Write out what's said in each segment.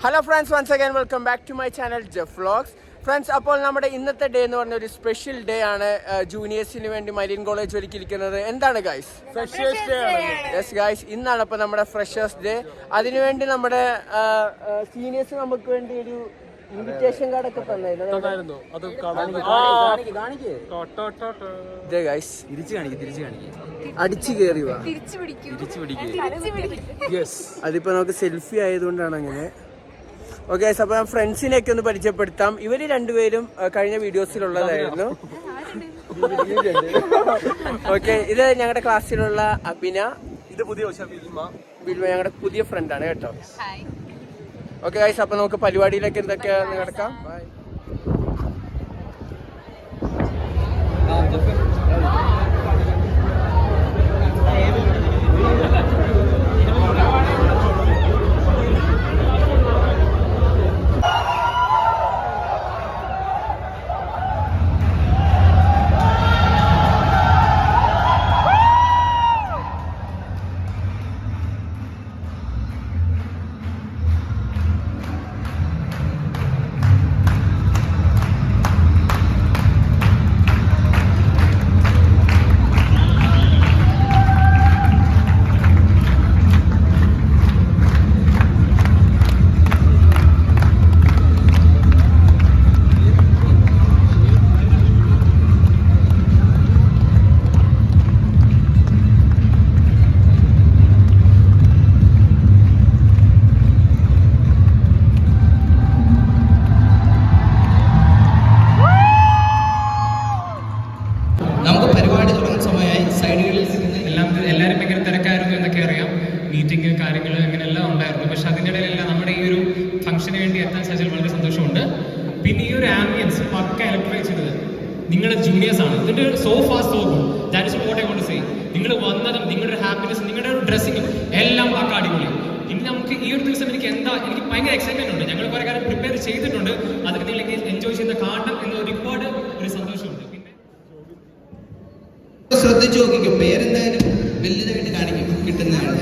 Hello friends, once again welcome back to my channel Jeff vlogs. Friends, അപ്പോൾ നമ്മുടെ ഇന്നത്തെ day എന്ന് പറഞ്ഞ ഒരു സ്പെഷ്യൽ ഡേ ആണ്. ജൂനിയേഴ്സിന് വേണ്ടി മരീൻ കോളേജ് ഒരുക്കിയിരിക്കുന്നത്. എന്താണ് ഗൈസ്? ഫ്രഷേഴ്സ് ഡേ ആണ്. യെസ് ഗൈസ്, ഇന്നാണ് അപ്പോൾ നമ്മുടെ ഫ്രഷേഴ്സ് ഡേ. അതിനുവേണ്ടി നമ്മുടെ സീനിയേഴ്സ് നമുക്ക് വേണ്ടി ഒരു ഇൻവിറ്റേഷൻ കാർഡൊക്കെ തന്നായിരുന്നു. അടിച്ചു കയറി വാ, അതിപ്പോ നമുക്ക് സെൽഫി ആയതുകൊണ്ടാണ് അങ്ങനെ. ഓക്കെ, അപ്പൊ ഞാൻ ഫ്രണ്ട്സിനെയൊക്കെ ഒന്ന് പരിചയപ്പെടുത്താം. ഇവര് രണ്ടുപേരും കഴിഞ്ഞ വീഡിയോസിലുള്ളതായിരുന്നു. ഓക്കെ, ഇത് ഞങ്ങളുടെ ക്ലാസ്സിലുള്ള അബിന, ഇത് പുതിയ ബിൽമ, ഞങ്ങളുടെ പുതിയ ഫ്രണ്ടാണ് കേട്ടോ. ഓക്കെ ഗൈസ്, അപ്പൊ നമുക്ക് പരിപാടിയിലേക്ക് എന്തൊക്കെയാന്ന് കിടക്കാം. ബൈ. എല്ലാവരും ഭയങ്കര തിരക്കായിരുന്നു എന്നൊക്കെ അറിയാം. മീറ്റിംഗ് കാര്യങ്ങൾ അങ്ങനെയെല്ലാം ഉണ്ടായിരുന്നു. പക്ഷെ അതിനിടയിലെല്ലാം നമ്മുടെ ഈ ഒരു ഫംഗ്ഷന് വേണ്ടി എത്താൻ സാധിച്ചാൽ വളരെ സന്തോഷമുണ്ട്. പിന്നെ ഈ ഒരു ആംബിയൻസ് പക്ക ഇലക്ട്രൈസ് ചെയ്തത് നിങ്ങളുടെ ജൂനിയേഴ്സ് ആണ്. ഇതിന്റെ so fast so good. That is what I want to say. നിങ്ങൾ വന്നതും നിങ്ങളുടെ ഹാപ്പിനെസ്, നിങ്ങളുടെ ഒരു ഡ്രസ്സിങ്ങും എല്ലാം പക്ക അടിപൊളി. ഇനി നമുക്ക് ഈ ഒരു ദിവസം എനിക്ക് ഭയങ്കര എക്സൈറ്റ്മെന്റ് ഉണ്ട്. ഞങ്ങൾ കുറെ കാര്യം പ്രിപ്പയർ ചെയ്തിട്ടുണ്ട്. അതൊക്കെ നിങ്ങൾക്ക് എൻജോയ് ചെയ്ത കാണണം എന്ന ഒരുപാട് ഒരു സന്തോഷമുണ്ട്. ശ്രദ്ധിച്ചു നോക്കിക്കും, പേരെന്തായാലും വലുതായിട്ട് കാണിക്കും കിട്ടുന്നതാണ്.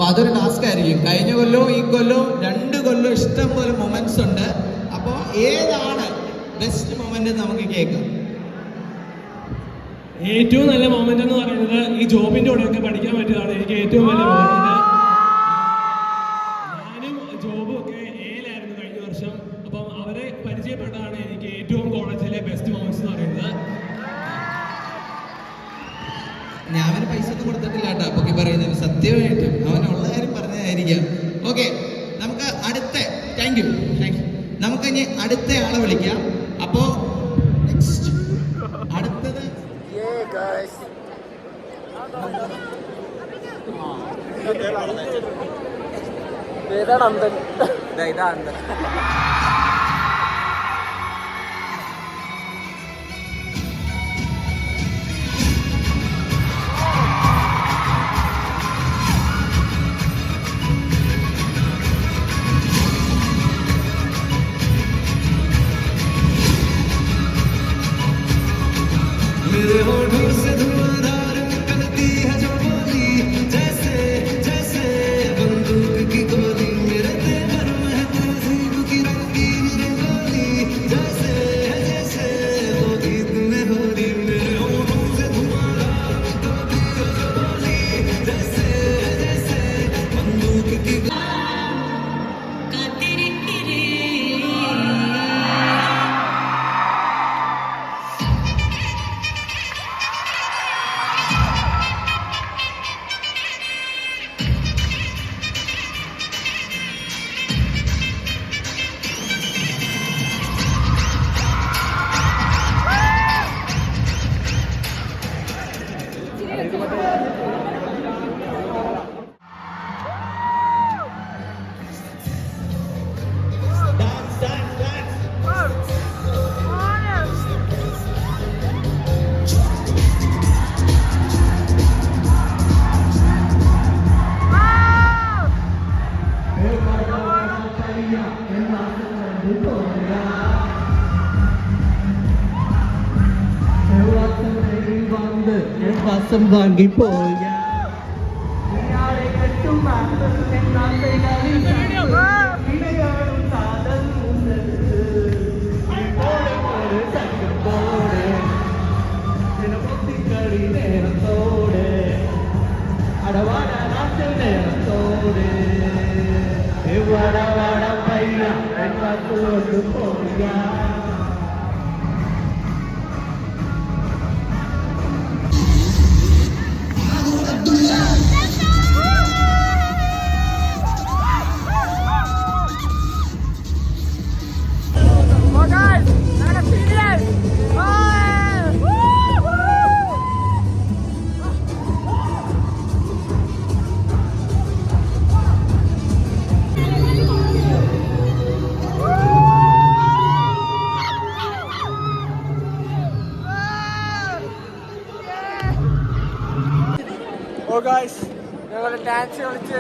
അതൊരു ടാസ്ക് ആയിരിക്കും. കഴിഞ്ഞ കൊല്ലവും ഈ കൊല്ലവും 2 കൊല്ലം ഇഷ്ടം പോലെ മൊമെന്റ്സ് ഉണ്ട്. അപ്പോൾ ഏതാണ് ബെസ്റ്റ് മൊമെന്റ് നമുക്ക് കേൾക്കാം. ഏറ്റവും നല്ല മൊമെന്റ് എന്ന് പറയുന്നത് ഈ ജോബിന്റെ കൂടെയൊക്കെ പഠിക്കാൻ പറ്റിയതാണ് എനിക്ക് ഏറ്റവും വലിയ മൊമെന്റ്. ഞാനും ജോബും ഒക്കെ ഏലായിരുന്നു കഴിഞ്ഞ വർഷം. അപ്പം അവരെ പരിചയപ്പെട്ടതാണ് എനിക്ക് ഏറ്റവും കോളേജിലെ ബെസ്റ്റ് മൊമെന്റ്സ് എന്ന് പറയുന്നത്. ഞാൻ അവന് പൈസ ഒന്നും കൊടുത്തിട്ടില്ല കേട്ടോ. പൊക്കി പറയുന്നത് സത്യമായിട്ടും അവനുള്ള കാര്യം പറഞ്ഞതായിരിക്കാം. ഓക്കെ, നമുക്ക് താങ്ക് യു. നമുക്ക് ഇനി അടുത്ത ആളെ വിളിക്കാം. അപ്പോ നെക്സ്റ്റ് അടുത്തത് ഇതാണ്. ശ്വാസം വാങ്ങിപ്പോയ ഓ ഗായ്സ് ഞങ്ങൾ ഡാൻസ് കളിച്ച്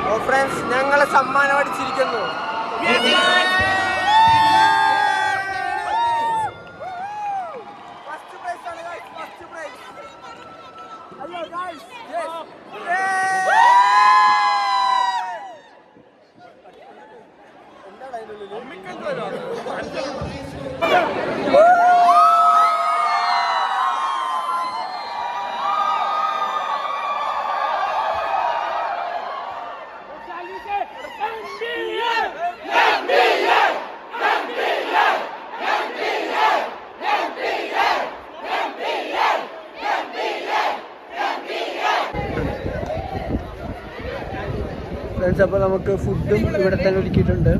ഓ ഫ്രണ്ട്സ് ഞങ്ങളെ സമ്മാനം അടിച്ചിരിക്കുന്നു. ഫസ്റ്റ് പ്രൈസ് ആണ് guys, first prize. Hello guys, എന്താണ് ഫ്രണ്ട്സ്? അപ്പോൾ നമുക്ക് ഫുഡും ഇവിടെ തന്നെ ഒരുക്കിയിട്ടുണ്ട്.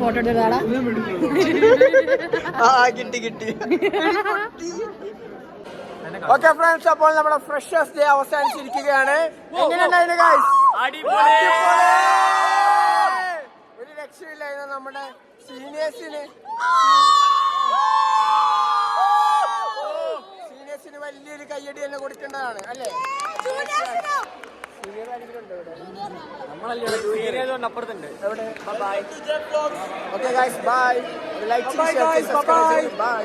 ഫോട്ടോ എടുത്താടാ. കിട്ടി കിട്ടി. ഓക്കെ ഫ്രണ്ട്സ്, അപ്പോൾ നമ്മുടെ ഫ്രഷേഴ്സ് ഡേ അവസാനിച്ചിരിക്കുകയാണ്. എങ്ങനെയുണ്ടായിരുന്നു ഗൈസ്? ഒരു രക്ഷയില്ലായിരുന്നു. നമ്മുടെ സീനിയേഴ്സിന് വലിയൊരു കയ്യടി തന്നെ കൊടുക്കേണ്ടതാണ് അല്ലേ? സീനിയർ ആരെങ്കിലും അപ്പുറത്തുണ്ട്. എവിടെ? Okay guys, bye. Like, share, subscribe. By.